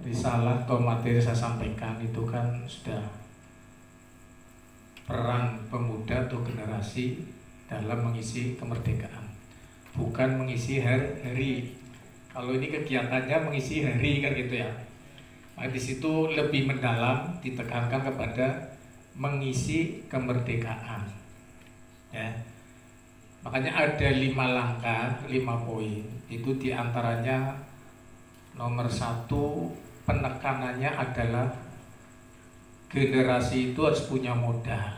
risalah atau materi saya sampaikan itu kan sudah peran pemuda atau generasi dalam mengisi kemerdekaan, bukan mengisi hari. Kalau ini kegiatannya mengisi hari kan gitu ya. Nah, di situ lebih mendalam ditekankan kepada mengisi kemerdekaan. Ya. Makanya ada 5 langkah, 5 poin. Itu diantaranya nomor 1, penekanannya adalah generasi itu harus punya modal,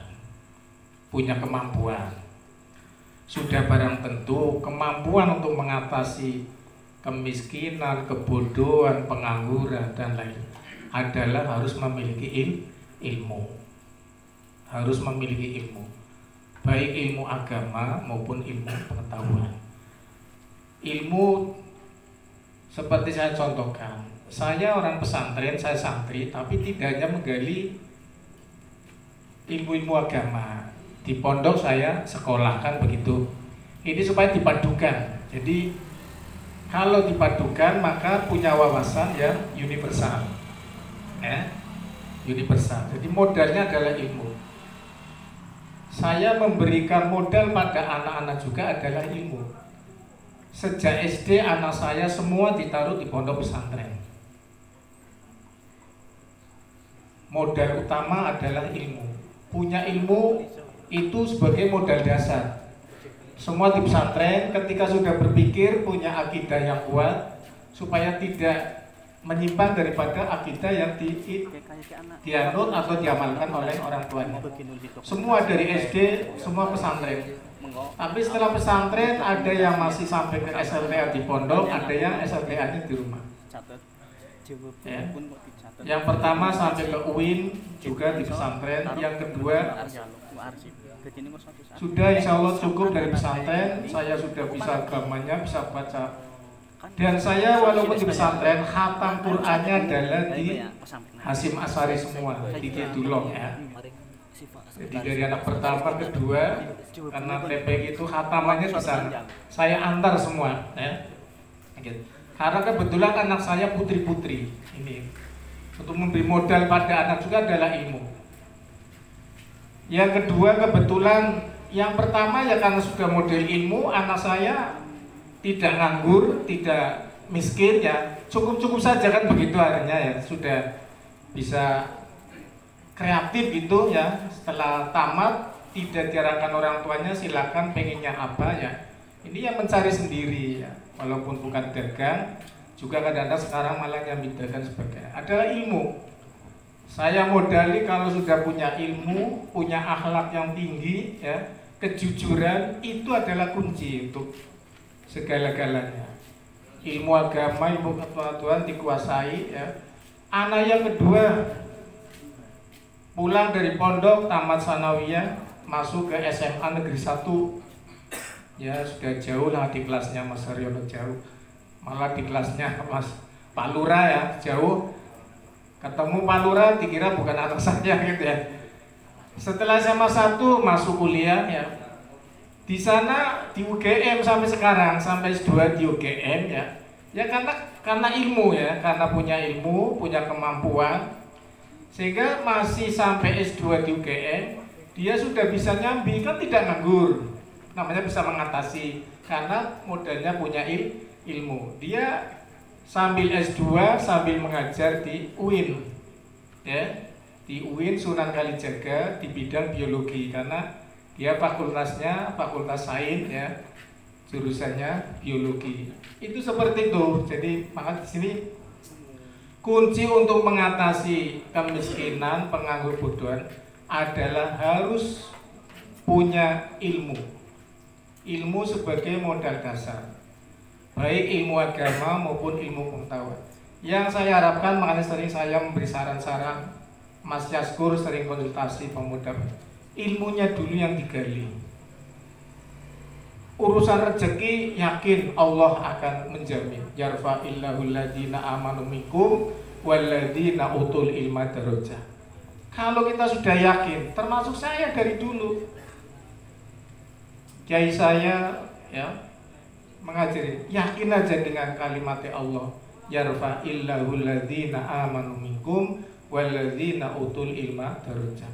punya kemampuan. Sudah barang tentu kemampuan untuk mengatasi kemiskinan, kebodohan, pengangguran dan lain adalah harus memiliki ilmu. Harus memiliki ilmu. Baik ilmu agama maupun ilmu pengetahuan. Ilmu seperti saya contohkan, saya orang pesantren, saya santri, tapi tidak hanya menggali ilmu-ilmu agama. Di pondok saya sekolah kan begitu. Ini supaya dipadukan. Jadi kalau dipadukan maka punya wawasan yang universal. Universal. Jadi modalnya adalah ilmu. Saya memberikan modal pada anak-anak juga adalah ilmu. Sejak SD anak saya semua ditaruh di pondok pesantren. Modal utama adalah ilmu. Punya ilmu itu sebagai modal dasar. Semua di pesantren ketika sudah berpikir punya akidah yang kuat supaya tidak menyimpang daripada akidah yang dianut atau diamalkan oleh orang tuanya. Semua dari SD, semua pesantren. Tapi setelah pesantren ada yang masih sampai ke SLTA di pondok, ada yang SLTA-nya di rumah. Ya. Yang pertama sampai ke UIN juga di pesantren, yang kedua sudah insya Allah cukup dari pesantren, saya sudah bisa agamanya, bisa baca. Dan saya walaupun di pesantren, khatam Qur'annya adalah di Hasyim Asy'ari semua, di Kidulong ya. Jadi dari anak pertama, kedua, karena TPG itu khatamannya di sana. Saya antar semua ya. Karena kebetulan anak saya putri-putri ini. Untuk memberi modal pada anak juga adalah ilmu. Yang kedua kebetulan, yang pertama ya karena sudah model ilmu, anak saya tidak nganggur, tidak miskin ya, cukup-cukup saja kan begitu akhirnya ya, sudah bisa kreatif gitu ya. Setelah tamat tidak diarahkan orang tuanya silakan pengennya apa ya, ini yang mencari sendiri ya, walaupun bukan dagang juga kadang-kadang sekarang malah yang bedakan sebagai adalah ilmu. Saya modali kalau sudah punya ilmu, punya akhlak yang tinggi ya, kejujuran itu adalah kunci untuk segala-galanya. Ilmu agama, ilmu kepatuhan dikuasai ya. Anak yang kedua pulang dari pondok, tamat sanawiyah, masuk ke SMA Negeri 1. Ya sudah jauh lah di kelasnya Mas Haryono, jauh. Malah di kelasnya Mas Pak Lurah ya, jauh. Ketemu Pak Lurah dikira bukan anak saya gitu ya. Setelah SMA 1 masuk kuliah ya. Di sana di UGM sampai sekarang, sampai S2 di UGM ya. Ya karena ilmu ya, karena punya ilmu, punya kemampuan. Sehingga masih sampai S2 di UGM, dia sudah bisa nyambi, kan tidak nganggur. Namanya bisa mengatasi karena modalnya punya ilmu. Dia sambil S2 sambil mengajar di UIN. Ya, di UIN Sunan Kalijaga di bidang biologi karena dia fakultasnya fakultas sains ya, jurusannya biologi. Itu seperti itu. Jadi maka di sini kunci untuk mengatasi kemiskinan, penganggur bodohan adalah harus punya ilmu. Ilmu sebagai modal dasar. Baik ilmu agama maupun ilmu pengetahuan. Yang saya harapkan, makanya sering saya memberi saran-saran, Mas Yaskur sering konsultasi pemuda, ilmunya dulu yang digali. Urusan rezeki yakin Allah akan menjamin. Yarfa'illahu alladziina aamanu minkum walladziina utul ilma darajah. Kalau kita sudah yakin, termasuk saya dari dulu, kiai saya ya mengajari, yakin aja dengan kalimat Allah. yarfa'illahu alladzina amanu minkum walladzina utul ilma darajat.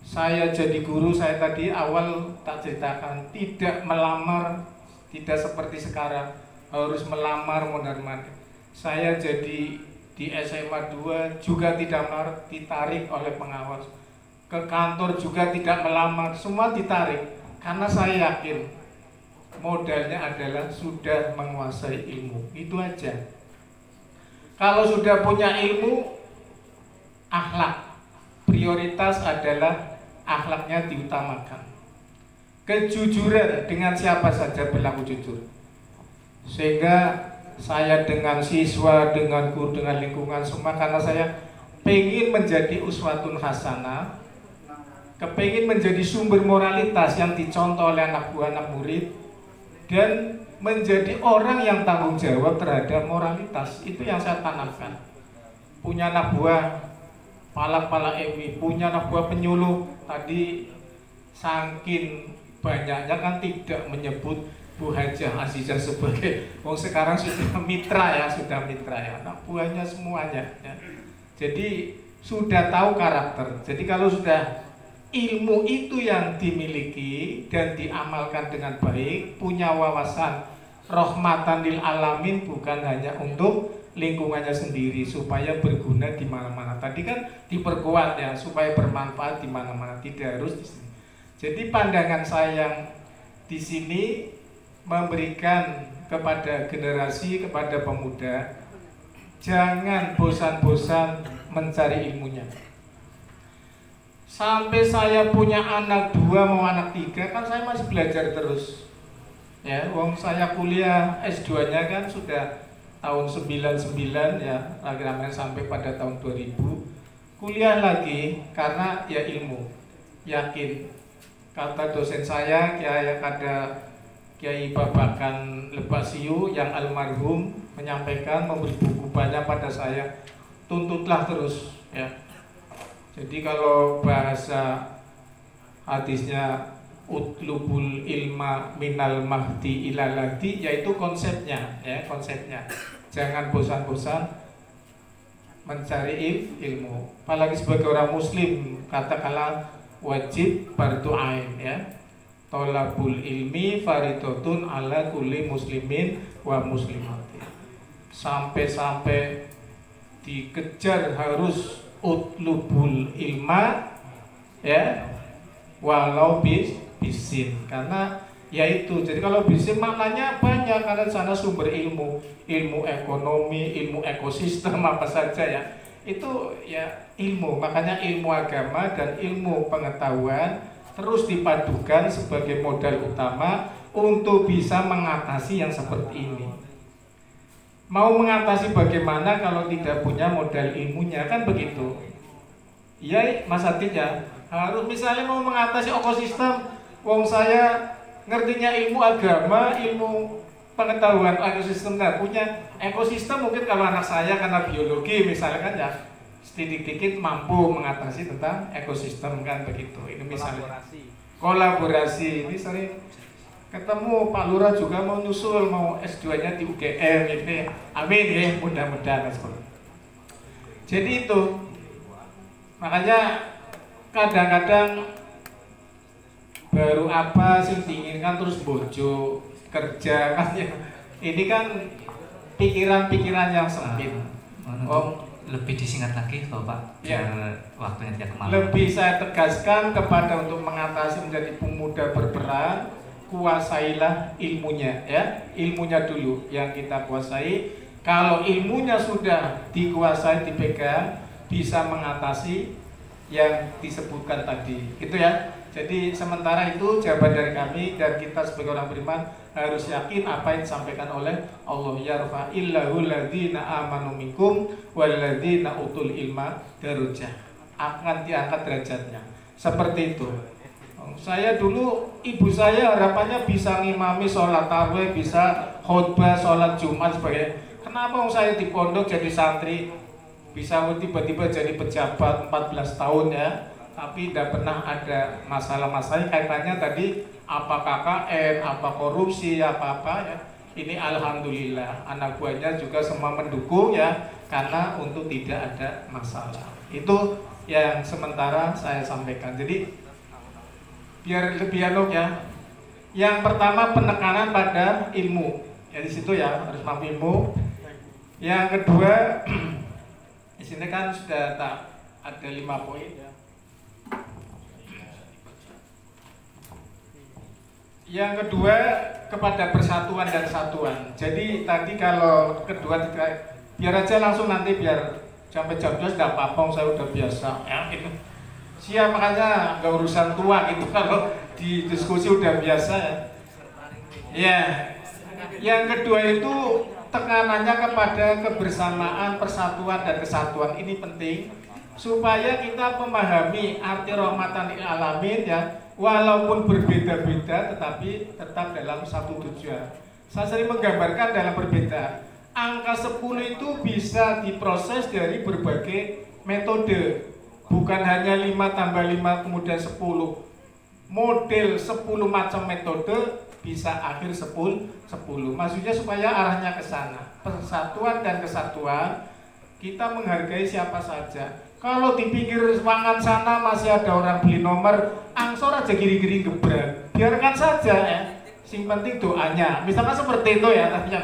Saya jadi guru, saya tadi awal tak ceritakan, tidak melamar, tidak seperti sekarang harus melamar mondar-mandir. Saya jadi di SMA 2 juga tidak melamar, ditarik oleh pengawas. Ke kantor juga tidak melamar, semua ditarik. Karena saya yakin modalnya adalah sudah menguasai ilmu, itu aja. Kalau sudah punya ilmu, akhlak, prioritas adalah akhlaknya diutamakan. Kejujuran, dengan siapa saja berlaku jujur. Sehingga saya dengan siswa, dengan guru, dengan lingkungan semua, karena saya pengen menjadi uswatun hasanah, kepengin menjadi sumber moralitas yang dicontoh oleh anak buah, anak murid, dan menjadi orang yang tanggung jawab terhadap moralitas. Itu yang saya tanamkan. Punya anak buah pala ewi, punya anak buah penyuluh. Tadi saking banyaknya kan tidak menyebut Bu Hajah Azizah sebagai sekarang sudah mitra ya, anak buahnya semuanya ya. Jadi sudah tahu karakter. Jadi kalau sudah ilmu itu yang dimiliki dan diamalkan dengan baik, punya wawasan rahmatan lil alamin, bukan hanya untuk lingkungannya sendiri, supaya berguna di mana-mana. Tadi kan diperkuat ya, supaya bermanfaat di mana-mana, tidak harus di sini. Jadi pandangan saya yang di sini memberikan kepada generasi, kepada pemuda, jangan bosan-bosan mencari ilmunya. Sampai saya punya anak 2 mau anak 3 kan saya masih belajar terus. Ya, saya kuliah S2-nya kan sudah tahun 99 ya, akhirnya sampai pada tahun 2000. Kuliah lagi karena ya ilmu. Yakin. Kata dosen saya, Kiai Babakan Lebasiu yang almarhum menyampaikan, memberi buku banyak pada saya, tuntutlah terus ya. Jadi kalau bahasa hadisnya utlubul ilma minal mahdi ilal lahdi, yaitu konsepnya ya, konsepnya jangan bosan-bosan mencari ilmu. Apalagi sebagai orang muslim, katakanlah wajib fardu ain ya. Tolabul ilmi faridotun ala kulli muslimin wa muslimatin. Sampai dikejar harus utlubul ilma ya, walau bisin, karena yaitu, jadi kalau bisin maknanya banyak, karena di sana sumber ilmu ekonomi, ilmu ekosistem apa saja ya, itu ya ilmu. Makanya ilmu agama dan ilmu pengetahuan terus dipadukan sebagai modal utama untuk bisa mengatasi yang seperti ini. Mau mengatasi bagaimana kalau tidak punya modal ilmunya, kan begitu. Iya Mas Adit ya, harus misalnya mau mengatasi ekosistem, saya ngertinya ilmu agama, ilmu pengetahuan ekosistem, nggak punya ekosistem. Mungkin kalau anak saya karena biologi misalnya kan ya, sedikit-sedikit mampu mengatasi tentang ekosistem, kan begitu. Ini misalnya kolaborasi. Ini sering ketemu Pak Lurah juga mau nyusul, mau S2-nya di UGM ini. Amin ya, mudah-mudahan. Jadi itu, makanya kadang-kadang baru apa sih diinginkan terus bojo kerja kan ya. Ini kan pikiran-pikiran yang sempit. Lebih disingkat lagi Bapak ya, waktunya tidak kemana. Lebih saya tegaskan kepada untuk mengatasi menjadi pemuda berperan, kuasailah ilmunya ya, ilmunya dulu yang kita kuasai. Kalau ilmunya sudah dikuasai, dipegang, bisa mengatasi yang disebutkan tadi, gitu ya. Jadi sementara itu jawaban dari kami, dan kita sebagai orang beriman harus yakin apa yang disampaikan oleh Allah, yarfa'illahu alladzina amanu minkum walladzina utul ilma darajah, akan diangkat derajatnya. Seperti itu. Saya dulu, ibu saya harapannya bisa ngimami sholat tarawih, bisa khutbah sholat Jumat sebagai. Kenapa saya di pondok jadi santri, bisa tiba-tiba jadi pejabat 14 tahun ya, tapi tidak pernah ada masalah-masalah kaitannya tadi apa KKN, apa korupsi, apa-apa ya. ini alhamdulillah anak buahnya juga semua mendukung ya, karena untuk tidak ada masalah. Itu yang sementara saya sampaikan. Jadi biar lebih ya. Yang pertama penekanan pada ilmu. Ya di situ ya harus mampu ilmu. Yang kedua di sini kan sudah ada 5 poin ya. Yang kedua kepada persatuan dan kesatuan. Jadi tadi kalau kedua biar aja langsung nanti biar sampai jam 12 sudah papong, saya udah biasa ya itu. Siap, makanya nggak urusan tua gitu kalau di diskusi udah biasa ya. Ya. Yang kedua itu tekanannya kepada kebersamaan, persatuan dan kesatuan. Ini penting supaya kita memahami arti rahmatan lil alamin ya. Walaupun berbeda-beda tetapi tetap dalam satu tujuan. Saya sering menggambarkan dalam perbedaan. Angka 10 itu bisa diproses dari berbagai metode. Bukan hanya 5 tambah 5 kemudian 10. Model 10 macam metode bisa akhir 10. Maksudnya supaya arahnya ke sana. Persatuan dan kesatuan, kita menghargai siapa saja. Kalau di pinggir ruangan sana masih ada orang beli nomor, angsor aja giri-giri gebrak, biarkan saja ya. Sing penting doanya. Misalkan seperti itu ya, tapi ya.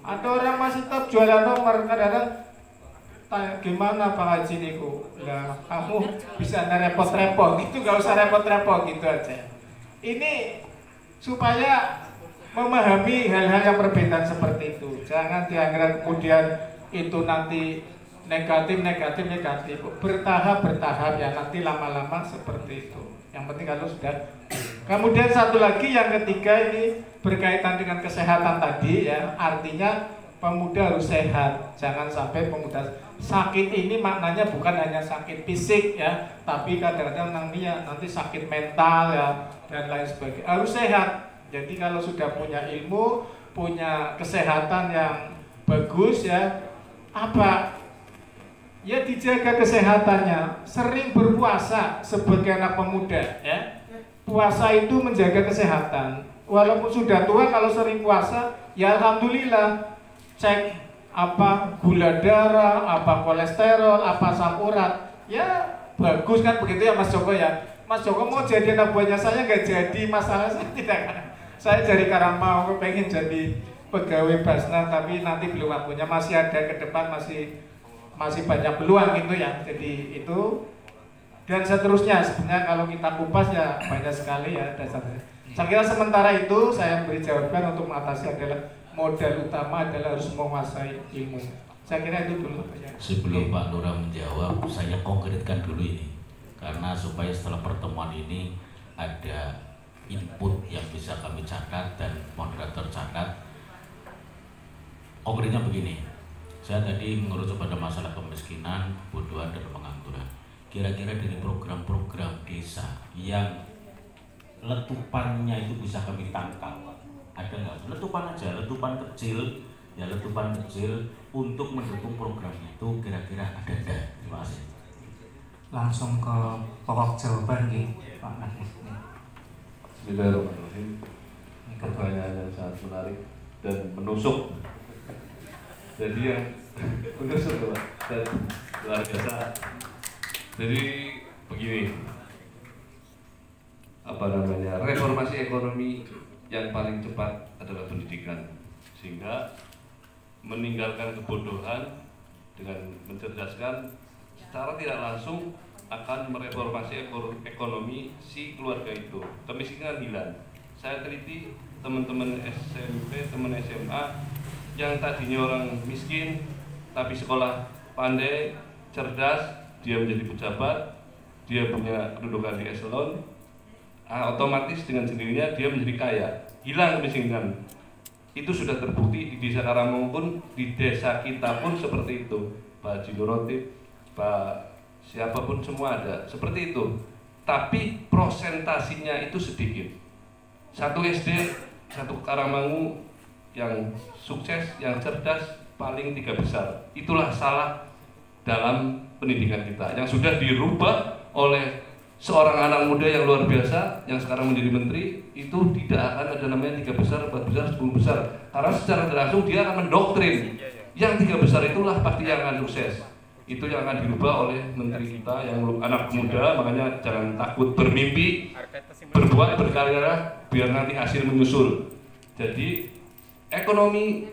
Ada orang masih tetap jualan nomor, kadang-kadang gimana Pak Haji niku? Lah kamu bisa repot-repot, itu gak usah repot-repot gitu aja. Ini supaya memahami hal-hal yang berbeda seperti itu. Jangan dianggap kemudian itu nanti negatif, bertahap ya, nanti lama-lama seperti itu. Yang penting kalau sudah. Kemudian satu lagi yang ketiga ini berkaitan dengan kesehatan tadi ya, artinya pemuda harus sehat. Jangan sampai pemuda sakit ini maknanya bukan hanya sakit fisik ya, tapi kadang-kadang nanti sakit mental ya dan lain sebagainya. Harus sehat. Jadi kalau sudah punya ilmu, punya kesehatan yang bagus ya, apa? Ya dijaga kesehatannya, sering berpuasa sebagai anak pemuda ya. Puasa itu menjaga kesehatan. Walaupun sudah tua kalau sering puasa, ya alhamdulillah. Cek apa gula darah, apa kolesterol, apa asam urat. Ya bagus kan begitu ya Mas Joko ya. Mas Joko mau jadi anak buahnya saya nggak jadi, masalah saya tidak kan. Saya dari Karangmau pengen jadi pegawai Basnas tapi nanti belum waktunya, masih ada ke depan, masih banyak peluang gitu ya. Jadi itu dan seterusnya sebenarnya kalau kita kupas ya banyak sekali ya dasarnya. Saya kira sementara itu saya beri jawaban untuk mengatasi adalah modal utama adalah harus menguasai ilmu. Saya kira itu dulu. Sebelum Pak Lurah menjawab, saya konkretkan dulu ini karena supaya setelah pertemuan ini ada input yang bisa kami catat dan moderator catat. Konkretnya begini. Saya tadi mengerucut pada masalah kemiskinan, kebodohan, dan pengangguran. Kira-kira dari program-program desa yang letupannya itu bisa kami tangkap, ada nggak? Letupan aja, letupan kecil untuk mendukung program itu, kira-kira ada nggak? Terima kasih. Langsung ke pokok jawaban nih, Pak Nadif. Bismillahirrahmanirrahim. Pertanyaan yang sangat menarik dan menusuk. Jadi yang menusuk dan luar biasa. Jadi begini, reformasi ekonomi yang paling cepat adalah pendidikan, sehingga meninggalkan kebodohan dengan mencerdaskan secara tidak langsung akan mereformasi ekonomi si keluarga itu. Kemiskinan hilang. Saya teliti teman-teman SMP, teman SMA yang tadinya orang miskin tapi sekolah pandai, cerdas, dia menjadi pejabat, dia punya kedudukan di eselon, otomatis dengan sendirinya dia menjadi kaya, hilang kemiskinan. Itu sudah terbukti di desa Karangmau pun, di desa kita pun seperti itu. Pak Haji Nurotip, Pak siapapun semua ada seperti itu. Tapi prosentasinya itu sedikit. Satu SD, satu Karangmangu yang sukses, yang cerdas paling 3 besar. Itulah salah dalam pendidikan kita yang sudah dirubah oleh seorang anak muda yang luar biasa yang sekarang menjadi menteri itu tidak akan ada namanya 3 besar, 4 besar, 10 besar, karena secara langsung dia akan mendoktrin yang 3 besar itulah pasti yang akan sukses. Itu yang akan dirubah oleh menteri kita yang anak muda. Makanya jangan takut bermimpi, berbuat, berkarya, biar nanti hasil menyusul. Jadi ekonomi,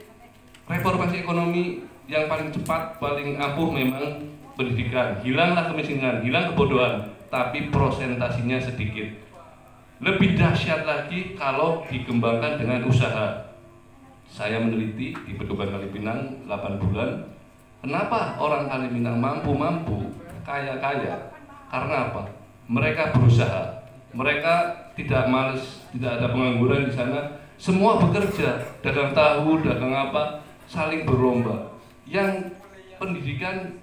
reformasi ekonomi yang paling cepat, paling ampuh memang pendidikan. Hilanglah kemiskinan, hilang kebodohan, tapi prosentasinya sedikit. Lebih dahsyat lagi kalau dikembangkan dengan usaha. Saya meneliti di Pedoman Kalipinang 8 bulan. Kenapa orang Kalipinang mampu-mampu, kaya-kaya? Karena apa? Mereka berusaha. Mereka tidak malas, tidak ada pengangguran di sana. Semua bekerja, dagang tahu, dagang apa, saling berlomba. Yang pendidikan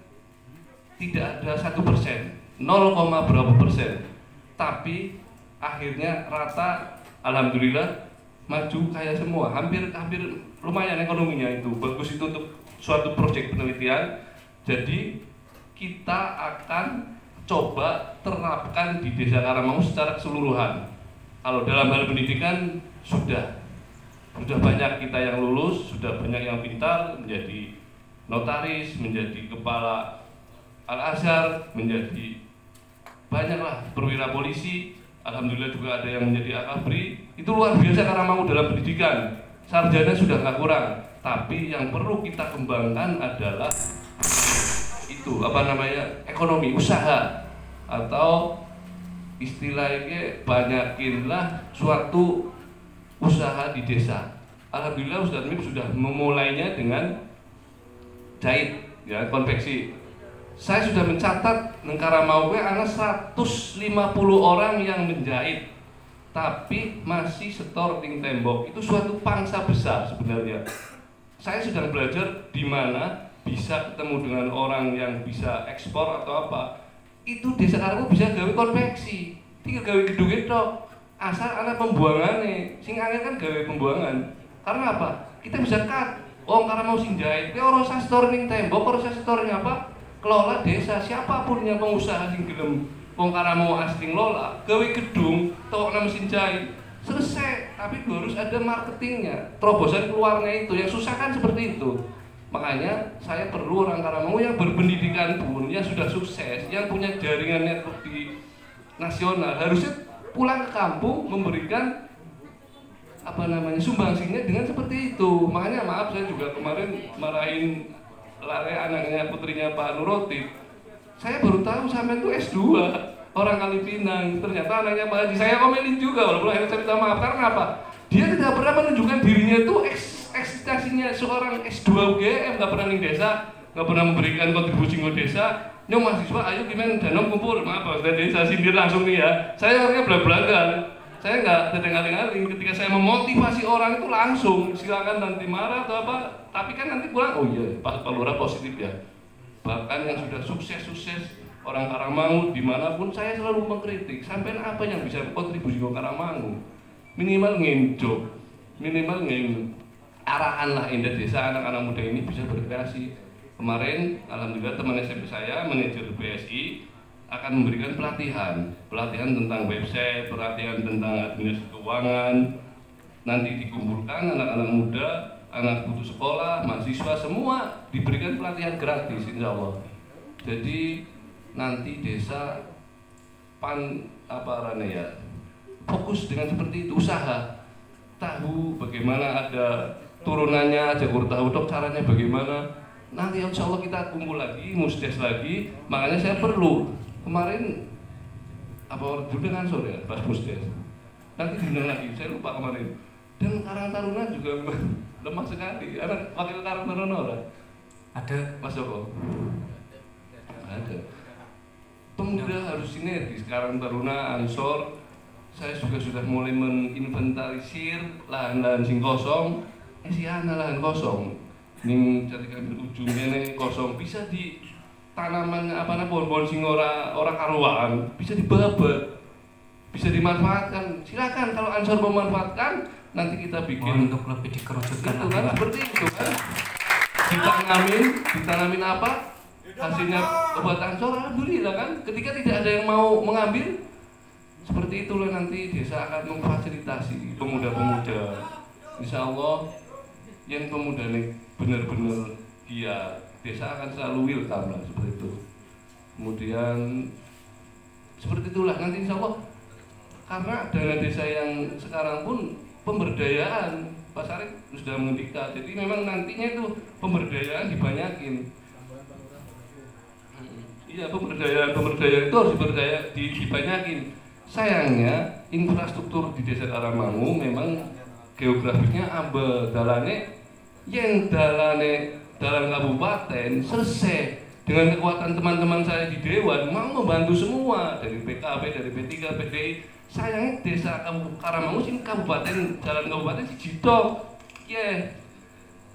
tidak ada 1%, 0, berapa persen. Tapi akhirnya rata, alhamdulillah maju kaya semua. Hampir lumayan ekonominya itu. Bagus itu untuk suatu proyek penelitian. Jadi kita akan coba terapkan di Desa Karangmangu secara keseluruhan. Kalau dalam hal pendidikan sudah banyak kita yang lulus, sudah banyak yang pintar menjadi notaris, menjadi kepala Al-Azhar, menjadi banyaklah perwira polisi. Alhamdulillah juga ada yang menjadi akabri. Itu luar biasa Karangmangu dalam pendidikan. Sarjana sudah nggak kurang. Tapi yang perlu kita kembangkan adalah itu ekonomi, usaha, atau istilahnya banyakinlah suatu usaha di desa. Alhamdulillah Ustadz Mib sudah memulainya dengan jahit, ya, konveksi. Saya sudah mencatat nang Karangmangu ada 150 orang yang menjahit, tapi masih setor ting tembok. Itu suatu pangsa besar sebenarnya. Saya sedang belajar di mana bisa ketemu dengan orang yang bisa ekspor atau apa. Itu Desa Karangmangu bisa gawe konveksi, tinggal gawe gedung itu. Asal anak pembuangannya, sing angin kan gawe pembuangan. Karena apa? Kita bisa cut. Karangmangu sing jahit, ora usah setor ning tembok, ora usah setor ning apa? Kelola desa, siapapun yang pengusaha sing gelem Karangmangu asli ngelola, gawe gedung, tokna mesin jahit. Selesai, tapi harus ada marketingnya, terobosan keluarnya itu. Yang susah kan seperti itu. Makanya saya perlu orang Karangmangu yang berpendidikan pun, yang sudah sukses, yang punya jaringan network di nasional, harusnya pulang ke kampung memberikan sumbangsinya dengan seperti itu. Makanya maaf, saya juga kemarin marahin lare anaknya putrinya Pak Nurotin. Saya baru tahu sampai itu S2 orang Kalipinang, ternyata anaknya Pak Haji. Saya komenin juga, walaupun akhirnya saya minta maaf. Karena apa? Dia tidak pernah menunjukkan dirinya itu eksistensinya seorang S2 UGM, nggak pernah di desa, nggak pernah memberikan kontribusi ke desa. Nyong mahasiswa, ayo gimana danong kumpul, maaf dari saya sindir langsung nih ya. Saya orangnya belak-belakan, saya nggak terdengar-dengarin. Ketika saya memotivasi orang itu langsung, silakan nanti marah atau apa, tapi kan nanti pulang, oh iya Pak Lurah positif ya. Bahkan yang sudah sukses orang Karangmangu dimanapun saya selalu mengkritik. Sampai apa yang bisa kontribusi ke Karangmangu? Minimal ngenjok, minimal arahan lah indah desa anak-anak muda ini bisa berkreasi. Kemarin alhamdulillah teman SMP saya manajer BSI akan memberikan pelatihan tentang website, pelatihan tentang administrasi keuangan. Nanti dikumpulkan anak-anak muda, anak putus sekolah, mahasiswa semua diberikan pelatihan gratis insya Allah. Jadi nanti desa fokus dengan seperti itu, usaha, tahu bagaimana ada turunannya, jagur tahu dok caranya bagaimana. Nanti insya Allah kita kumpul lagi, musdes lagi. Makanya saya perlu kemarin dulu kan sore pas musdes. Nanti diundang lagi, saya lupa kemarin. Dan Karang Taruna juga lemah sekali. Anak wakil Karang Taruna orang ada Mas Joko. Ada. Pemuda harus sinergis. Karang Taruna, Ansor. Saya juga sudah mulai meninventarisir lahan-lahan sing kosong. Ana lahan kosong. Ning jadikan ujungnya nih kosong bisa di tanaman pohon-pohon sing ora karuan bisa dibabat, bisa dimanfaatkan. Silakan kalau Ansor memanfaatkan, nanti kita bikin untuk lebih dikerucutkan itu kan seperti itu kan. Ditanamin apa? Hasilnya obat Ansor, alhamdulillah kan. Ketika tidak ada yang mau mengambil, Seperti itulah nanti desa akan memfasilitasi pemuda-pemuda. Insya Allah yang pemuda ini benar-benar desa akan selalu welcome lah, seperti itu. Kemudian seperti itulah nanti insya Allah, karena dana desa yang sekarang pun pemberdayaan Pak Sarip sudah mengendika, jadi memang nantinya itu pemberdayaan dibanyakin. Iya, pemberdayaan itu harus dibanyakin. Sayangnya infrastruktur di desa Karangmangu memang geografisnya ambil dalane dalam kabupaten selesai. Dengan kekuatan teman-teman saya di Dewan mau membantu semua dari PKB, dari P3, PDI. Sayangnya desa Karangmangu sini jalan kabupaten Cijitok.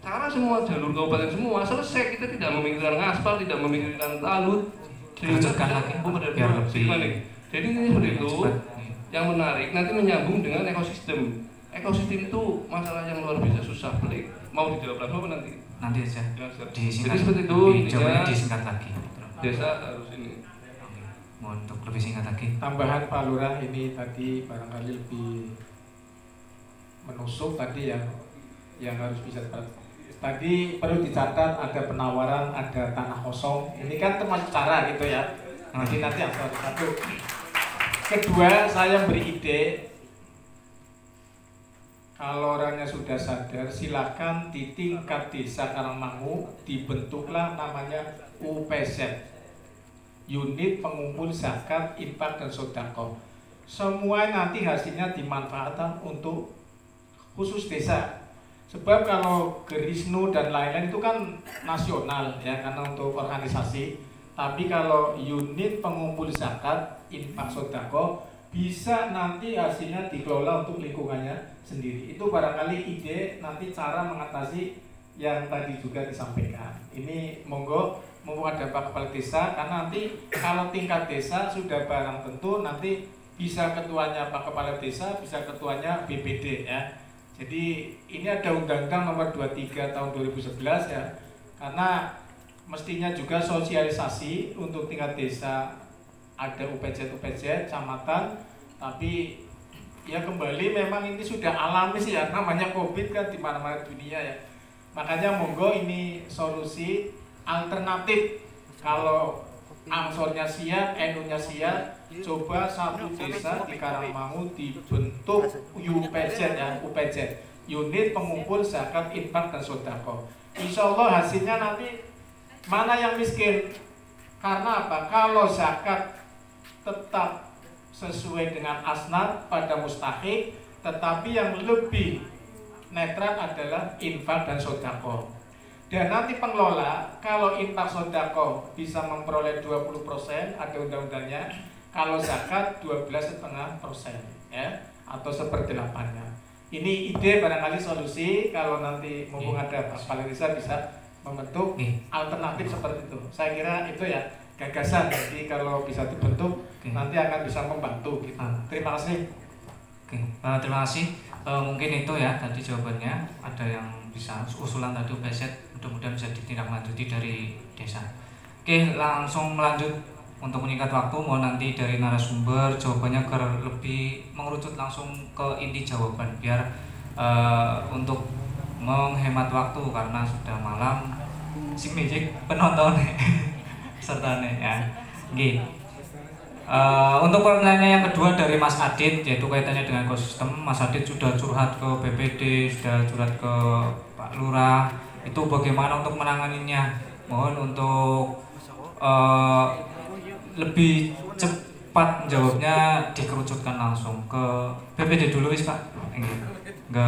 Cara semua jalur kabupaten semua selesai, kita tidak memikirkan aspal, tidak memikirkan talut. Lanjutkan lagi biar lebih. Jadi ini seperti itu. Yang menarik nanti menyambung dengan ekosistem. Ekosistem itu masalah yang luar biasa susah pelik. Mau dijawab langsung apa nanti? Nanti aja. Jadi seperti itu. Jawabannya disingkat lagi. Desa harus ini. Untuk lebih singkat lagi. Tambahan Pak Lurah ini tadi barangkali lebih menusuk tadi yang harus bisa tadi perlu dicatat ada penawaran, ada tanah kosong. Ini kan termasuk cara gitu ya. Jadi nanti yang satu. Kedua, saya beri ide, kalau orangnya sudah sadar, silakan di tingkat desa Karangmangu dibentuklah namanya UPZ, Unit Pengumpul Zakat, Infak dan Sodako. Semua nanti hasilnya dimanfaatkan untuk khusus desa. Sebab kalau Gerisnu dan lain-lain itu kan nasional ya, karena untuk organisasi. Tapi kalau unit pengumpul zakat, infak, sodako bisa nanti hasilnya dikelola untuk lingkungannya sendiri. Itu barangkali ide nanti cara mengatasi yang tadi juga disampaikan. Ini monggo mumpung ada Pak Kepala Desa, karena nanti kalau tingkat desa sudah barang tentu nanti bisa ketuanya Pak Kepala Desa, bisa ketuanya BPD ya. Jadi ini ada Undang-Undang Nomor 23 Tahun 2011 ya. Karena mestinya juga sosialisasi untuk tingkat desa, ada UPZ, camatan, tapi ya kembali memang ini sudah alami sih ya, namanya COVID kan di mana-mana dunia ya. Makanya monggo ini solusi alternatif. Kalau angsornya siap, NU-nya siap, coba satu desa di Karangmangu dibentuk UPZ ya, UPZ, Unit Pengumpul Zakat, Infak dan Sodako. Insya Allah hasilnya nanti mana yang miskin? Karena apa? Kalau zakat tetap sesuai dengan asnaf pada mustahik, tetapi yang lebih netral adalah infak dan sodako. Dan nanti pengelola kalau infak sodako bisa memperoleh 20%, ada undang-undangnya. Kalau zakat 12,5% ya, atau seperti-8-nya. Ini ide barangkali solusi kalau nanti mumpung ada Pak Kepala Desa bisa membentuk alternatif seperti itu. Saya kira itu ya gagasan. Jadi kalau bisa dibentuk nanti akan bisa membantu gitu. Terima kasih. Terima kasih. Mungkin itu ya tadi jawabannya. Ada yang bisa usulan tadi UPZ, mudah-mudahan bisa ditindaklanjuti dari desa. Langsung melanjut untuk meningkat waktu. Mau nanti dari narasumber jawabannya lebih mengerucut langsung ke inti jawaban biar untuk menghemat waktu karena sudah malam sing magic penonton serta ya. Untuk pertanyaan yang kedua dari Mas Adit, yaitu kaitannya dengan ekosistem. Mas Adit sudah curhat ke BPD, sudah curhat ke Pak Lurah. Itu bagaimana untuk menanganinya? Mohon untuk lebih cepat jawabnya dikerucutkan langsung ke BPD dulu wis Pak. Ke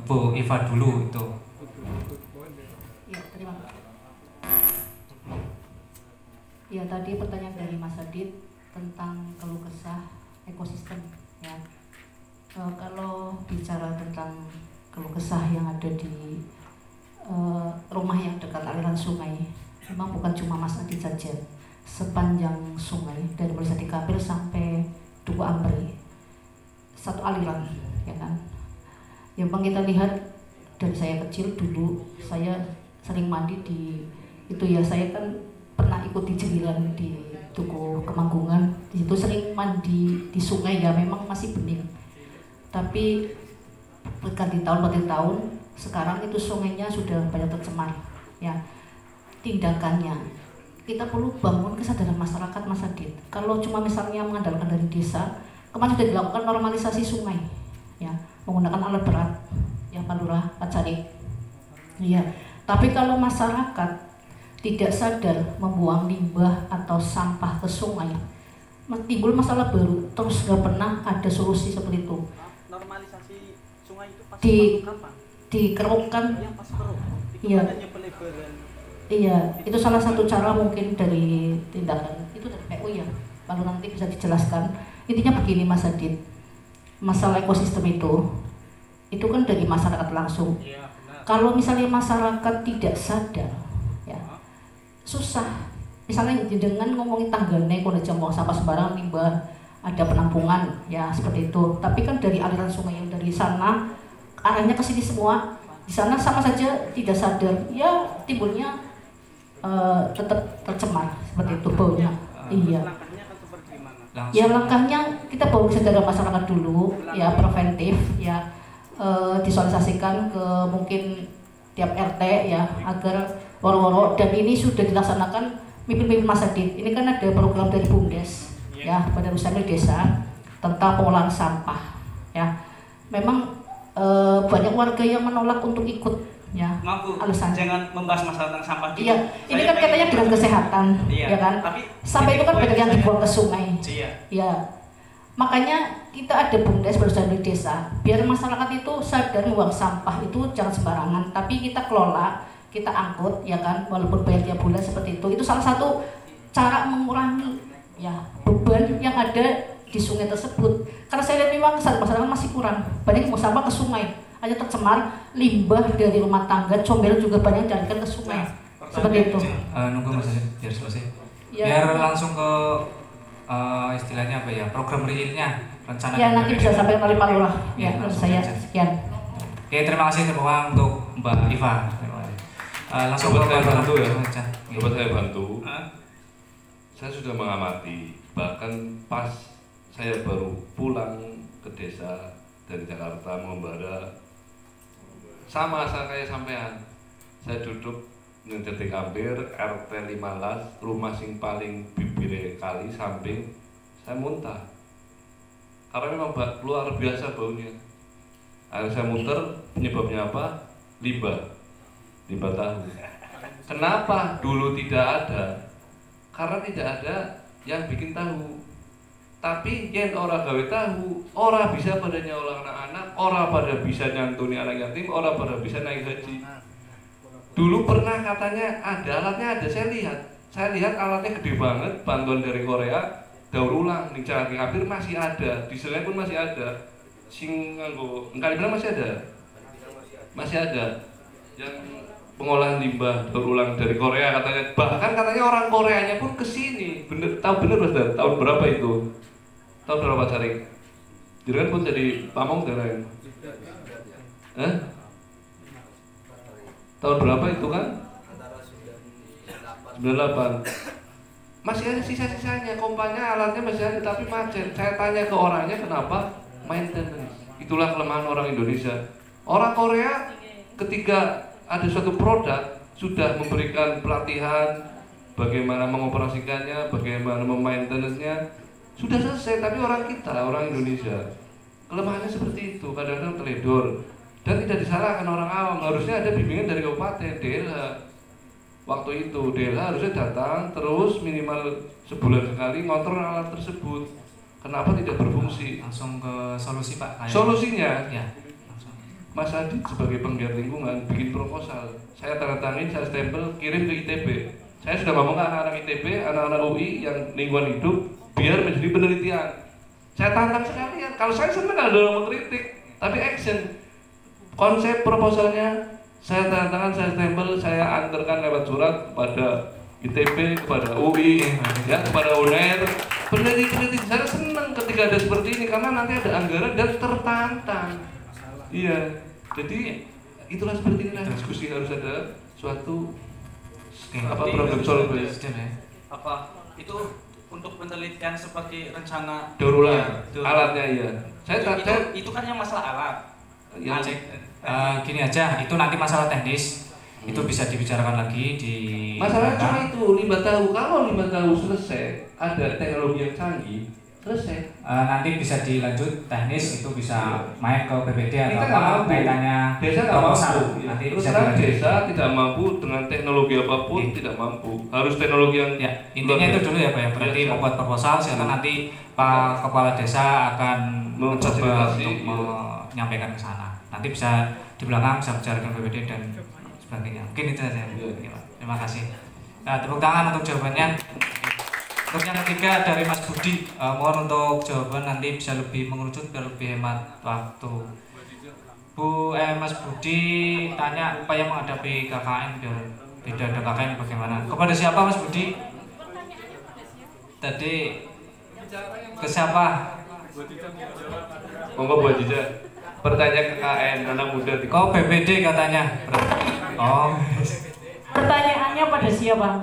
Bu Iva dulu itu. Ya, terima kasih. Ya, tadi pertanyaan dari Mas Adit tentang keluh kesah ekosistem ya. Kalau bicara tentang keluh kesah yang ada di rumah yang dekat aliran sungai, memang bukan cuma Mas Adit saja. Sepanjang sungai dari Mulai Satikapil sampai Duku Ampri, satu aliran ya kan. Yang kita lihat dari saya kecil dulu, saya sering mandi di itu ya, saya kan pernah ikut di Jemilan di Tugu Kemanggungan, di situ sering mandi di sungai ya, memang masih bening. Tapi berganti tahun sekarang itu sungainya sudah banyak tercemar. Ya, tindakannya kita perlu bangun kesadaran masyarakat, Mas Adit. Kalau cuma misalnya mengandalkan dari desa, kemarin sudah dilakukan normalisasi sungai, ya, menggunakan alat berat, ya, Pak Lurah, Pak Carik. Iya. Tapi kalau masyarakat tidak sadar membuang limbah atau sampah ke sungai, timbul masalah baru. Terus nggak pernah ada solusi seperti itu. Normalisasi sungai itu pas kapan? Dikerukkan. Yang pas keruk. Itu iya. adanya pelebaran. Iya, itu salah satu cara mungkin dari tindakan itu dari PU ya. Lalu nanti bisa dijelaskan. Intinya begini, Mas Adit, masalah ekosistem itu kan dari masyarakat langsung. Iya, benar. Kalau misalnya masyarakat tidak sadar, ya susah. Misalnya dengan ngomongin tanggane, kalau buang sampah sembarangan, limbah, ada penampungan, ya seperti itu. Tapi kan dari aliran sungai yang dari sana arahnya ke sini semua, di sana sama saja tidak sadar, ya timbulnya tetap tercemar seperti itu baunya. Iya. Langkahnya akan seperti mana? Ya langkahnya kita bawa kesadaran masyarakat dulu, ya preventif, ya disosialisasikan ke mungkin tiap RT ya agar woro-woro, dan ini sudah dilaksanakan mimpin-mimpin Mas Adit. Ini kan ada program dari BUMDes, ya Badan Usaha Milik Desa tentang pengolahan sampah. Ya, memang banyak warga yang menolak untuk ikut. Ya, Maaf Bu, alasan. jangan membahas masalah tentang sampah dulu. Iya, ini kan katanya dengan kesehatan, iya, ya kan? Tapi sampah itu kan banyak yang dibuang ke sungai. Iya. Ya, makanya kita ada BUMDes berusaha di desa, biar masyarakat itu sadar membuang sampah itu jangan sembarangan, tapi kita kelola, kita angkut, ya kan? Walaupun bayar tiap bulan seperti itu salah satu cara mengurangi ya beban yang ada di sungai tersebut. Karena saya lihat memang kesadaran masyarakat masih kurang, banyak yang mau sampah ke sungai. Hanya tercemar, limbah dari rumah tangga, comel juga banyak dialihkan ke sungai. Seperti itu. Nunggu Mas Adit biar selesai. Ya. Biar langsung ke istilahnya apa ya, program realnya, rencana. Ya nanti bisa sampai oleh Pak Lurah. Ya, Ya, menurut saya saja. sekian. Oke, terima kasih tepuk tangan untuk Mbak Iva. Terima kasih. Langsung Coba ke saya Mbak bantu ya. Lurah. Coba saya bantu. Saya sudah mengamati, bahkan pas saya baru pulang ke desa dari Jakarta membara, sama kayak sampean, saya duduk di Jati Gambir RT 15, rumah sing paling bibire kali samping, saya muntah karena memang luar biasa baunya. Akhirnya saya muter, penyebabnya apa? Limbah tahu. Kenapa dulu tidak ada? Karena tidak ada yang bikin tahu. Tapi yen ora gawe tahu, ora bisa pada nyolah anak-anak, ora pada bisa nyantuni anak yatim, ora pada bisa naik haji. Dulu pernah katanya ada alatnya, ada saya lihat alatnya gede banget, bantuan dari Korea, daur ulang ning Jati Gambir masih ada, di Senen pun masih ada. Sing nganggo engkali bilang masih ada. Yang pengolahan limbah daur ulang dari Korea katanya, bahkan katanya orang Koreanya pun kesini. Tahu bener Mas, tahun berapa itu? Tahun berapa Cari? Jangan pun jadi pamong dan tahun berapa itu kan? 98. Masih ada sisa-sisanya, kompanya, alatnya masih ada, tapi macet. Saya tanya ke orangnya kenapa? Maintenance. Itulah kelemahan orang Indonesia. Orang Korea ketika ada suatu produk sudah memberikan pelatihan bagaimana mengoperasikannya, bagaimana memaintenance-nya, sudah selesai. Tapi orang kita, orang Indonesia, kelemahannya seperti itu, kadang-kadang teledor. Dan tidak disalahkan orang awam, harusnya ada bimbingan dari kabupaten, DLH. Waktu itu DLH harusnya datang terus minimal sebulan sekali ngontrol alat tersebut. Kenapa tidak berfungsi? Langsung ke solusi Pak. Solusinya, Ya. Mas Adit sebagai penggiat lingkungan bikin proposal, saya tanda tangani, saya stempel, kirim ke ITB. Saya sudah ngomong ke anak-anak ITB, anak-anak UI yang lingkungan hidup, biar menjadi penelitian. Saya tantang sekalian. Kalau saya senang ada orang mengkritik, tapi action. Konsep proposalnya saya tanda tangan, saya stempel, saya antarkan lewat surat kepada ITB, kepada UI, ya, kepada UNER. Peneliti-peneliti saya senang ketika ada seperti ini karena nanti ada anggaran dan tertantang. Iya, jadi itulah seperti inilah diskusi, harus ada suatu program solusi. apa itu untuk penelitian seperti rencana darurat, ya, alatnya ya. Itu kan yang masalah alat. Ya, Gini aja, itu nanti masalah teknis itu bisa dibicarakan lagi di masalah cuma itu limbah tahu. Kalau limbah tahu selesai, ada teknologi yang canggih, selesai. Nanti bisa dilanjut teknis, itu bisa main ke BPD atau Kita apa kaitannya desa nggak mampu. nanti Terus bisa terang dilanjut. desa tidak mampu dengan teknologi apapun, tidak mampu. Harus teknologi yang Ya, intinya itu dulu ya Pak ya. Berarti Biasa. membuat proposal, silakan nanti Pak Kepala Desa akan mencoba Memfasilitasi, untuk menyampaikan ke sana. Nanti bisa di belakang bisa bicara dengan BPD dan sebagainya. Mungkin itu saja. Iya. Terima kasih. Nah, tepuk tangan untuk jawabannya. Untuk yang ketiga dari Mas Budi, mohon untuk jawaban nanti bisa lebih mengerucut biar lebih hemat waktu. Mas Budi tanya upaya menghadapi KKN biar tidak ada KKN bagaimana? Kepada siapa Mas Budi? Tadi ke siapa? monggo buat Jija. Pertanyaan ke KN anak muda di Kok BPD katanya? Oh, Pertanyaannya pada siapa?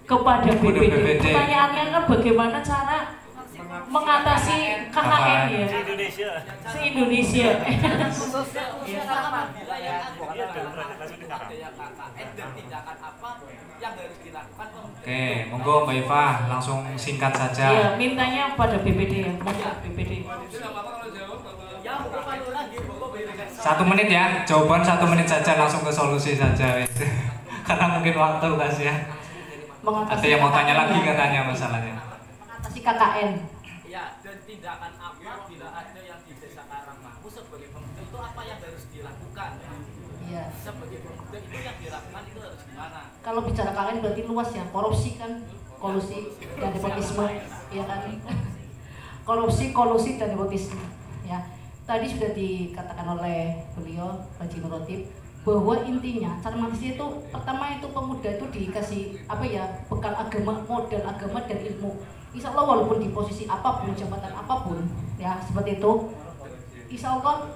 Kepada BPD. BPD. Pertanyaannya kan bagaimana cara mengatasi KKN ya? Se-Indonesia. oke, monggo Mbak Eva langsung singkat saja. Iya, mintanya pada BPD ya, monggo BPD. 1 menit ya, jawaban 1 menit saja, langsung ke solusi saja. Karena mungkin waktu kasih ya. Ada yang mau tanya lagi katanya masalahnya. Mengatasi KKN. Ya, dan tindakan apa bila ada yang di desa Karangmangu sebagai pemuda itu apa yang harus dilakukan? Iya. Sebagai pemuda itu yang dilakukan itu harus gimana? Kalau bicara KKN berarti luas ya, korupsi kan, kolusi dan nepotisme, ya kan? Korupsi, kolusi dan nepotisme, ya. Tadi sudah dikatakan oleh beliau, Haji Nur Ratib, bahwa intinya cara mengatasi itu pertama itu pemuda itu dikasih apa ya, bekal agama, modal agama dan ilmu. Insya Allah walaupun di posisi apapun, jabatan apapun, ya seperti itu, insya Allah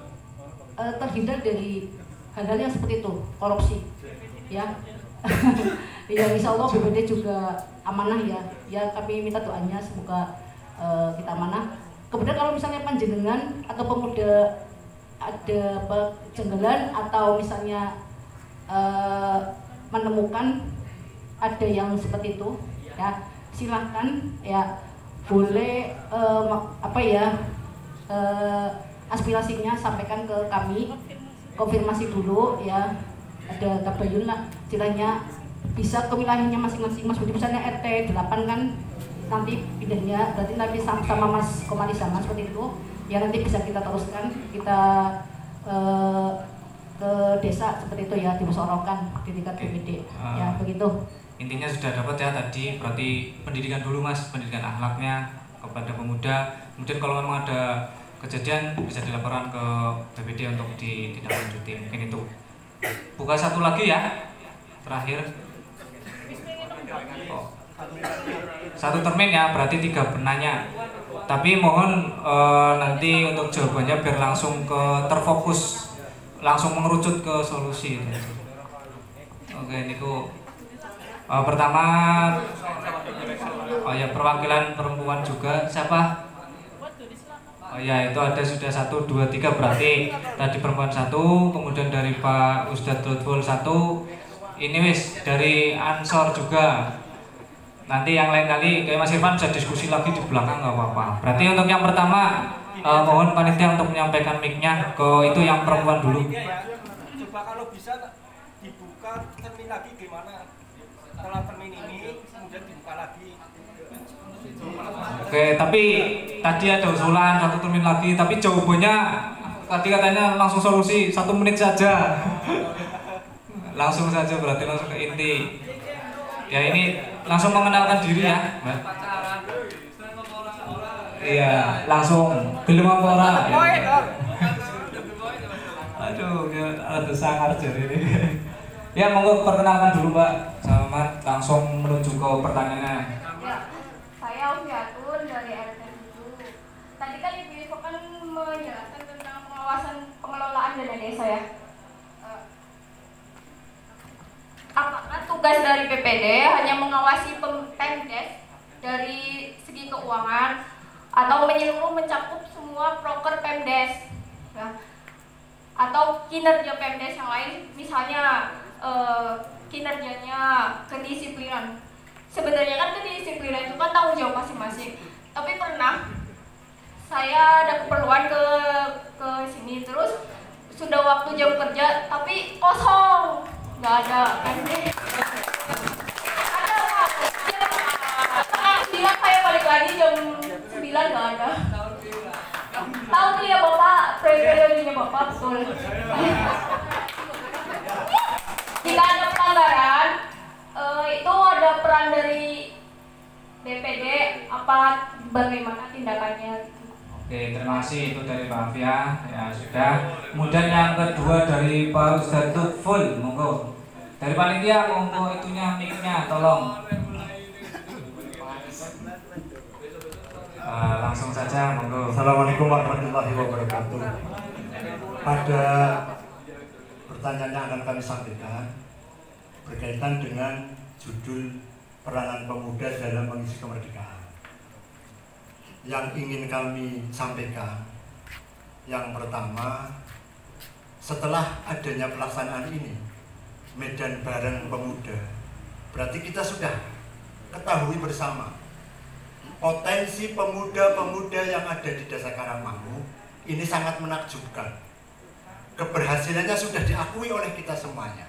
terhindar dari hal-hal yang seperti itu, korupsi, ya. Ya insya Allah BPD juga amanah ya. Ya kami minta doanya semoga kita amanah. Kemudian kalau misalnya panjenengan atau pemuda ada kejanggalan atau misalnya menemukan ada yang seperti itu, ya silahkan ya boleh aspirasinya sampaikan ke kami, konfirmasi dulu ya, ada tabayun lah istilahnya, bisa ke wilayahnya masing-masing. Mas Budi misalnya RT 8 kan nanti pindahnya berarti nanti sama Mas Komari sama seperti itu ya, nanti bisa kita teruskan, kita ke desa seperti itu ya, dimusyawarahkan di tingkat BPD ya begitu. Intinya sudah dapat ya tadi, berarti pendidikan dulu Mas, pendidikan akhlaknya kepada pemuda. Kemudian kalau memang ada kejadian bisa dilaporkan ke BPD untuk ditindaklanjuti. Mungkin itu. Buka satu lagi ya, terakhir. Oh. 1 termin ya, berarti 3 penanya. Tapi mohon nanti untuk jawabannya biar langsung terfokus, langsung mengerucut ke solusi. Oke, niku. Pertama, oh ya perwakilan perempuan juga siapa? Oh ya itu ada sudah 1, 2, 3 berarti tadi perempuan 1, kemudian dari Pak Ustadz Lutful 1, ini wis dari Ansor juga. Nanti yang lain kali kayak Mas Irfan bisa diskusi lagi di belakang nggak apa-apa. Berarti untuk yang pertama mohon panitia untuk menyampaikan mic-nya ke itu yang perempuan dulu. Coba kalau bisa dibuka termin lagi gimana? Setelah termin ini kemudian dibuka lagi. Oke, tapi tadi ada usulan 1 termin lagi, tapi jawabannya tadi katanya langsung solusi 1 menit saja. Langsung saja berarti langsung ke inti. Ya ini langsung mengenalkan diri ya, Mbak. Iya, langsung gelem apa ora? Aduh, ada sangar jadi ini. Ya, monggo perkenalkan dulu Mbak. Selamat langsung menuju ke pertanyaannya. Ya, saya Ufiatun dari RT 7. Tadi kan Ibu Info kan menjelaskan tentang pengelolaan dana desa ya. Apakah tugas dari PPD hanya mengawasi Pemdes dari segi keuangan atau menyeluruh mencakup semua proker Pemdes ya. Atau kinerja Pemdes yang lain, misalnya kinerjanya kedisiplinan. Sebenarnya kan kedisiplinan itu kan tanggung jawab masing-masing. Tapi pernah saya ada keperluan ke sini, terus sudah waktu jam kerja tapi kosong, nggak ada Pemdes. Ada jam 9 saya balik lagi, jam 9 nggak ada. Tahu nih ya Bapak, periodenya Bapak betul. Jika ada pelanggaran, itu ada peran dari BPD, apa bagaimana tindakannya? Oke, terima kasih itu dari Pak Afia, ya sudah. Kemudian yang kedua dari Pak Ustadz Lutful, monggo. Dari panitia, monggo itunya mic-nya, tolong. Langsung saja, monggo. Assalamualaikum warahmatullahi wabarakatuh. Pada pertanyaan yang akan kami sampaikan berkaitan dengan judul peranan pemuda dalam mengisi kemerdekaan. Yang ingin kami sampaikan, yang pertama, setelah adanya pelaksanaan ini, Medan Bareng Pemuda, berarti kita sudah ketahui bersama potensi pemuda-pemuda yang ada di Desa Karangmangu ini sangat menakjubkan. Keberhasilannya sudah diakui oleh kita semuanya.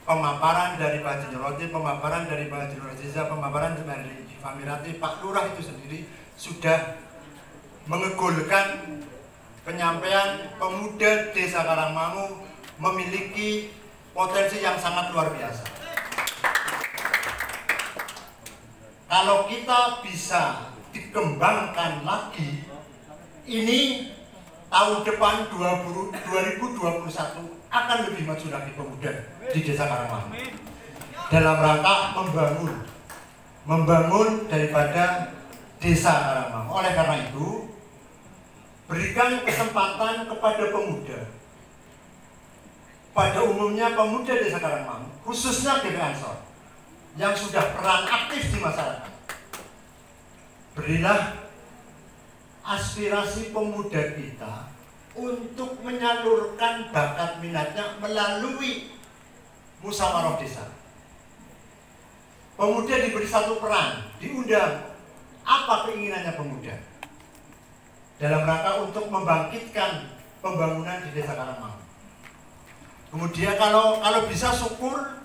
Pemaparan dari Pak Haji Nuroti, pemaparan dari Pak Haji Nuratiza, pemaparan dari Famirati, Pak Lurah itu sendiri sudah mengegolkan penyampaian pemuda Desa Karangmangu memiliki potensi yang sangat luar biasa. Kalau kita bisa dikembangkan lagi, ini tahun depan 2021 akan lebih maju lagi pemuda di Desa Karangmangu dalam rangka membangun daripada Desa Karangmangu. Oleh karena itu, berikan kesempatan kepada pemuda, pada umumnya pemuda Desa Karangmangu, khususnya GP Ansor yang sudah peran aktif di masyarakat. Berilah aspirasi pemuda kita untuk menyalurkan bakat minatnya melalui musyawarah desa. Pemuda diberi satu peran, diundang. Apa keinginannya pemuda? Dalam rangka untuk membangkitkan pembangunan di Desa Karangmangu. Kemudian kalau bisa syukur,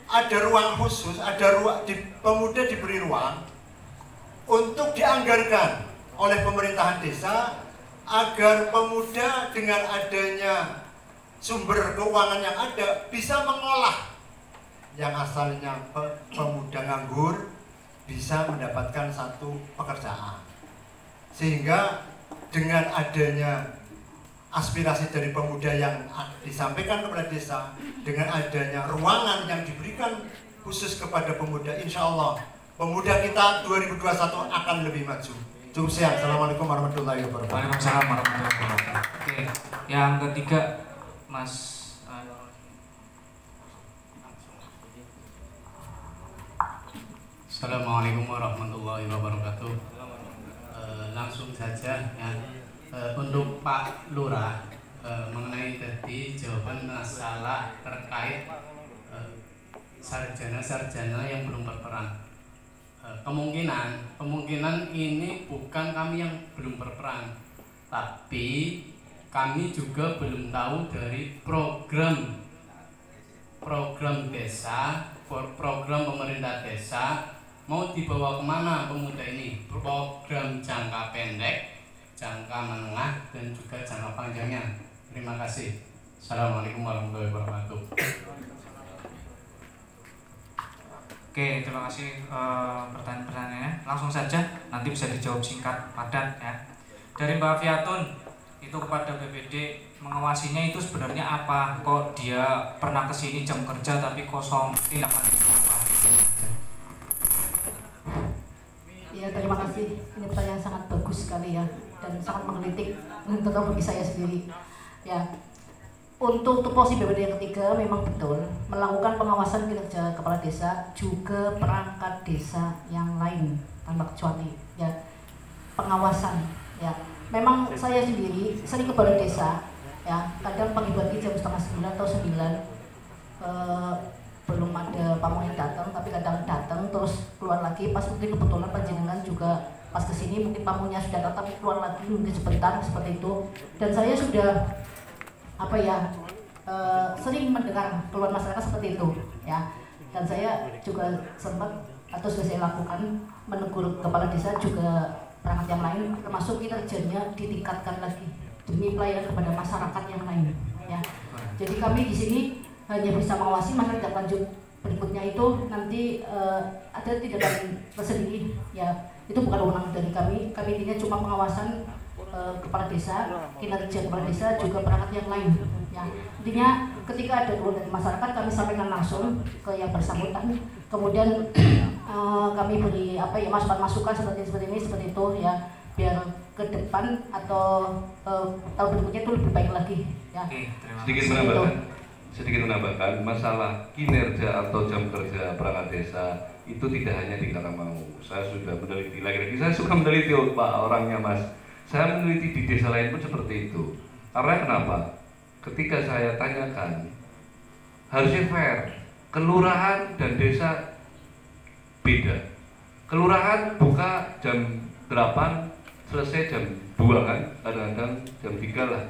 ada ruang khusus, ada ruang pemuda diberi ruang untuk dianggarkan oleh pemerintahan desa agar pemuda dengan adanya sumber keuangan yang ada bisa mengolah yang asalnya pemuda nganggur bisa mendapatkan satu pekerjaan, sehingga dengan adanya aspirasi dari pemuda yang disampaikan kepada desa, dengan adanya ruangan yang diberikan khusus kepada pemuda, insya Allah pemuda kita 2021 akan lebih maju. Cukup sekian. Assalamualaikum warahmatullahi wabarakatuh. Waalaikumsalam warahmatullahi wabarakatuh. Oke, yang ketiga Mas Assalamualaikum warahmatullahi wabarakatuh. Langsung saja ya. Untuk Pak Lurah mengenai tadi jawaban masalah terkait sarjana-sarjana yang belum berperan. Kemungkinan ini bukan kami yang belum berperan, tapi kami juga belum tahu dari program desa, program pemerintah desa mau dibawa kemana pemuda ini, program jangka pendek, jangka menengah, dan juga jangka panjangnya. Terima kasih. Assalamualaikum warahmatullahi wabarakatuh. Oke, terima kasih pertanyaan-pertanyaannya. Langsung saja, nanti bisa dijawab singkat, padat ya. Dari Mbak Fiatun, itu kepada BPD, mengawasinya itu sebenarnya apa? Kok dia pernah kesini jam kerja tapi kosong, tindak lanjut apa? Ya, terima kasih. Ini pertanyaan sangat bagus sekali ya, dan sangat menggelitik untuk bagi saya sendiri. Ya, untuk tupoksi BPD yang ketiga memang betul melakukan pengawasan kinerja kepala desa juga perangkat desa yang lain tanpa kecuali ya, pengawasan ya. Memang saya sendiri sering ke balai desa ya, kadang pagi-pagi jam 8:30 atau 9 belum ada pamong yang datang, tapi kadang datang terus keluar lagi pas mungkin kebetulan panjenengan juga pas kesini mungkin pamongnya sudah datang keluar lagi mungkin sebentar seperti itu. Dan saya sudah sering mendengar keluhan masyarakat seperti itu ya, dan saya juga sempat atau sudah saya lakukan menegur kepala desa juga perangkat yang lain, termasuk kinerjanya ditingkatkan lagi demi pelayanan kepada masyarakat yang lain ya. Jadi kami di sini hanya bisa mengawasi, masa tindak lanjut berikutnya itu nanti ada tindakan tersendiri ya, itu bukan wewenang dari kami intinya cuma pengawasan kepala desa, kinerja kepala desa juga perangkat yang lain ya. Intinya ketika ada keluhan dari masyarakat kami sampaikan langsung ke yang bersangkutan, kemudian kami beri masukan seperti ini seperti itu ya, biar ke depan atau tahun berikutnya itu lebih baik lagi ya. Sedikit menambahkan masalah kinerja atau jam kerja perangkat desa itu tidak hanya di Karangmangu. Saya sudah meneliti, lagi-lagi saya suka meneliti Pak orangnya Mas. Saya meneliti di desa lain pun seperti itu. Karena kenapa? Ketika saya tanyakan, harusnya fair. Kelurahan dan desa beda. Kelurahan buka jam 8, selesai jam 2 kan, kadang-kadang jam 3 lah.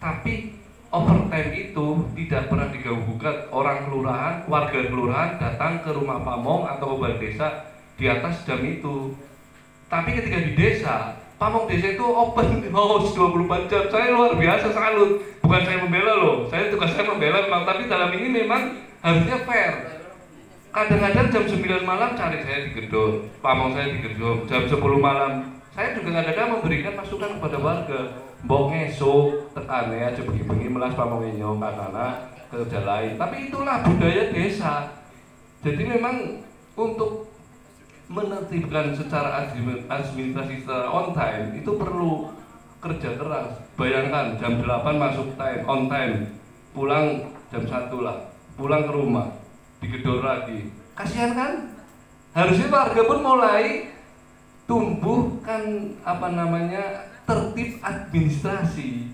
Tapi overtime itu tidak pernah diganggu-gugat. Orang kelurahan, warga kelurahan datang ke rumah pamong atau ke balai desa di atas jam itu. Tapi ketika di desa, pamong desa itu open house 24 jam. Saya luar biasa salut. Bukan saya membela loh, tugas saya membela memang, tapi dalam ini memang harusnya fair. Kadang-kadang jam 9 malam cari saya digedor, pamong saya digedor, jam 10 malam saya juga kadang-kadang memberikan masukan kepada warga. Mbok ngesuk tekane aja bengi-bengi melas pamongnya nyong karena kerja lain. Tapi itulah budaya desa. Jadi memang untuk menertibkan secara administrasi secara on time itu perlu kerja keras. Bayangkan jam 8 masuk time, on time, pulang jam 1 lah, pulang ke rumah, digedor lagi. Kasihan kan? Harusnya warga pun mulai tumbuhkan tertib administrasi.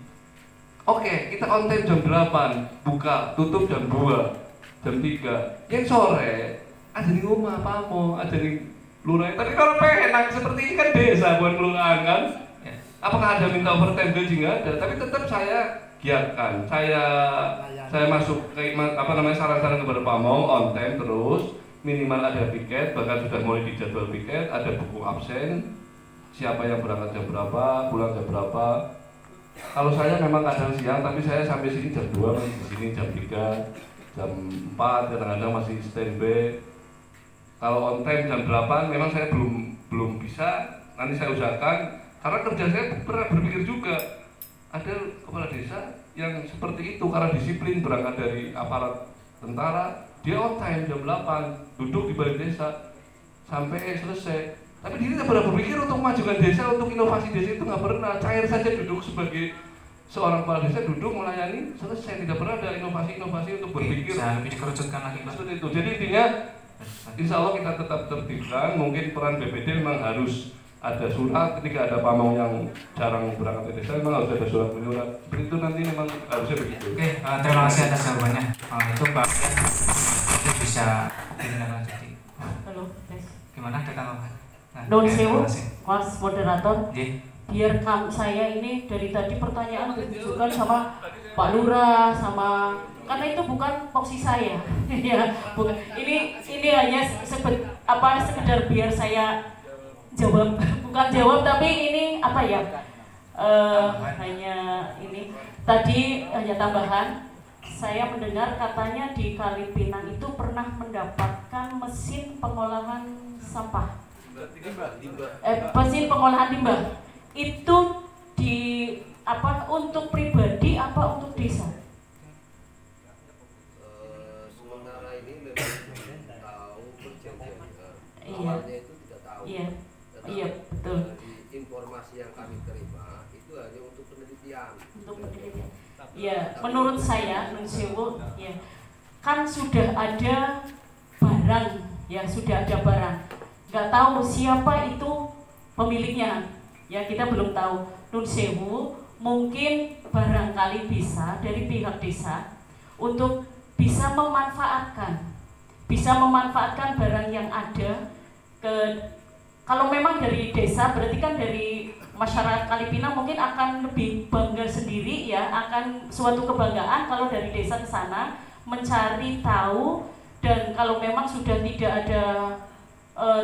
Oke, kita on time jam 8, buka, tutup jam 2, jam 3. Yang sore ada di rumah pamong, ada di lurah. Tapi kalau enak seperti ini kan desa bukan kelurahan kan? Apakah ada minta overtime gaji? Nggak ada. Tapi tetap saya giatkan. Saya masuk ke saran-saran kepada pamong on time terus. Minimal ada piket, bahkan sudah mulai dijadwal piket, ada buku absen, siapa yang berangkat jam berapa, pulang jam berapa. Kalau saya memang kadang siang, tapi saya sampai sini jam 2, masih di sini jam 3, jam 4, kadang-kadang masih standby. Kalau on time jam 8, memang saya belum bisa, nanti saya usahakan, karena kerja saya pernah berpikir juga, ada kepala desa yang seperti itu, karena disiplin berangkat dari aparat tentara, dia on time jam 8, duduk di balai desa sampai selesai. Tapi dia tidak pernah berpikir untuk memajukan desa, untuk inovasi desa itu nggak pernah. Cair saja duduk sebagai seorang kepala desa, duduk melayani, selesai. Tidak pernah ada inovasi-inovasi untuk berpikir. Bisa lebih dikerucutkan lagi Pak. Seperti itu. Jadi intinya, insya Allah kita tetap tertibkan. Mungkin peran BPD memang harus ada surat ketika ada pamong yang jarang berangkat ke desa, memang harus ada surat menyurat. Seperti itu nanti memang harusnya begitu. Oke, terima kasih atas jawabannya. Itu Pak bisa ditindaklanjuti. Halo, gimana ada tanggapan? Don Sewu, Mas Moderator. Biar saya ini dari tadi pertanyaan ditujukan sama Pak Lurah, sama karena itu bukan fokus saya, ya bukan. Ini hanya sekedar biar saya jawab, bukan jawab tapi ini hanya ini tadi hanya tambahan. Saya mendengar katanya di Kalipinang itu pernah mendapatkan mesin pengolahan sampah. Mesin pengolahan limbah itu untuk pribadi apa untuk desa? Sementara ini memang tahu perjanjian. Awalnya itu tidak tahu. Iya, betul. Informasi yang kami terima itu hanya untuk penelitian. Untuk penelitian. ya menurut saya Nun Sewu ya kan sudah ada barang ya, sudah ada barang, nggak tahu siapa itu pemiliknya ya, kita belum tahu. Nun Sewu mungkin barangkali bisa dari pihak desa untuk bisa memanfaatkan barang yang ada kalau memang dari desa berarti kan dari masyarakat Kalipina mungkin akan lebih bangga sendiri ya, akan suatu kebanggaan kalau dari desa ke sana mencari tahu, dan kalau memang sudah tidak ada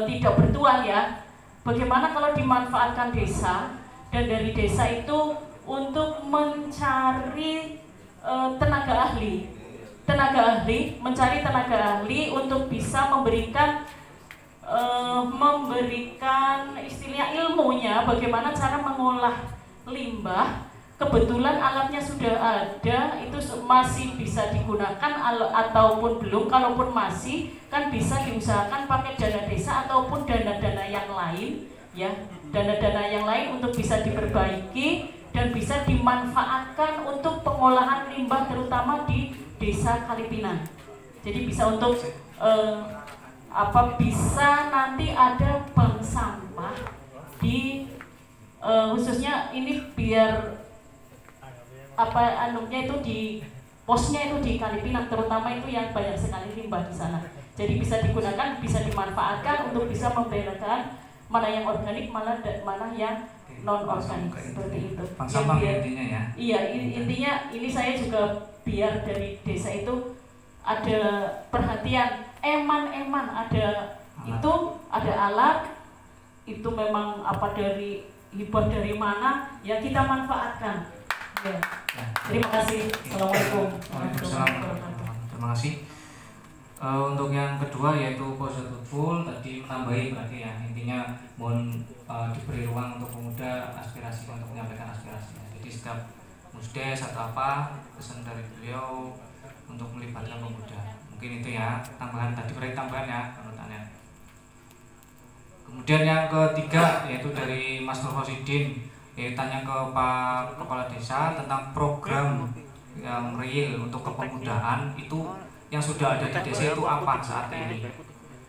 tidak bertuan ya, bagaimana kalau dimanfaatkan desa dan dari desa itu untuk mencari tenaga ahli, mencari tenaga ahli untuk bisa memberikan istilahnya ilmunya bagaimana cara mengolah limbah. Kebetulan alatnya sudah ada, itu masih bisa digunakan ataupun belum. Kalaupun masih, kan bisa diusahakan pakai dana desa ataupun dana-dana yang lain ya, dana-dana yang lain untuk bisa diperbaiki dan bisa dimanfaatkan untuk pengolahan limbah terutama di desa Kalipina. Jadi bisa untuk bisa nanti ada bank sampah di khususnya ini biar itu di posnya itu di Kalipina terutama itu yang banyak sekali limbah di sana. Jadi bisa digunakan, bisa dimanfaatkan untuk bisa membedakan mana yang organik, mana yang non organik seperti itu. Bank sampah intinya ya. Iya, intinya ini saya juga biar dari desa itu ada perhatian, eman ada itu, ada alat itu memang dari hibah dari mana ya kita manfaatkan. Ya. Terima kasih. Assalamualaikum. Terima kasih. Untuk yang kedua yaitu positive full tadi menambahi berarti ya, intinya mohon diberi ruang untuk pemuda aspirasi untuk menyampaikan aspirasi. Jadi setiap musdes atau apa pesan dari beliau untuk melibatkan pemuda. Mungkin itu ya tambahan tadi, beri tambahan ya penutannya. Kemudian yang ketiga yaitu dari Mas Nur Hosidin, yaitu tanya ke Pak Kepala Desa tentang program yang real untuk kepemudaan itu yang sudah ada di desa itu apa saat ini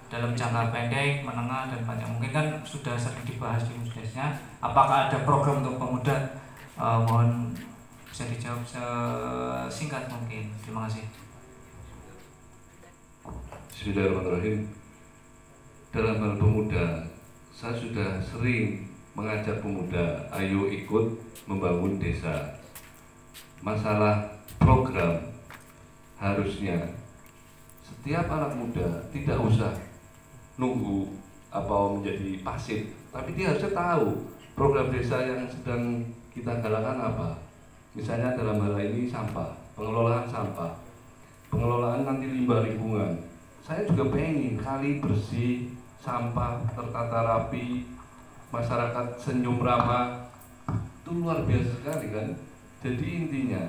dalam jangka pendek, menengah dan panjang. Mungkin kan sudah sering dibahas di musdesnya. Apakah ada program untuk pemuda? Mohon bisa dijawab sesingkat mungkin. Terima kasih. Bismillahirrahmanirrahim. Dalam hal pemuda, saya sudah sering mengajak pemuda, ayo ikut membangun desa. Masalah program, harusnya setiap anak muda tidak usah nunggu menjadi pasif, tapi dia harusnya tahu program desa yang sedang kita galakan apa. Misalnya dalam hal ini sampah, pengelolaan sampah, pengelolaan nanti limbah lingkungan. Saya juga pengen kali bersih, sampah tertata rapi, masyarakat senyum ramah, itu luar biasa sekali kan. Jadi intinya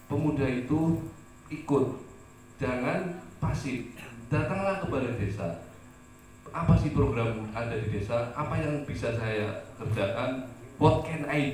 pemuda itu ikut, jangan pasif, datanglah kepada desa. Apa sih program ada di desa, apa yang bisa saya kerjakan, what can I do?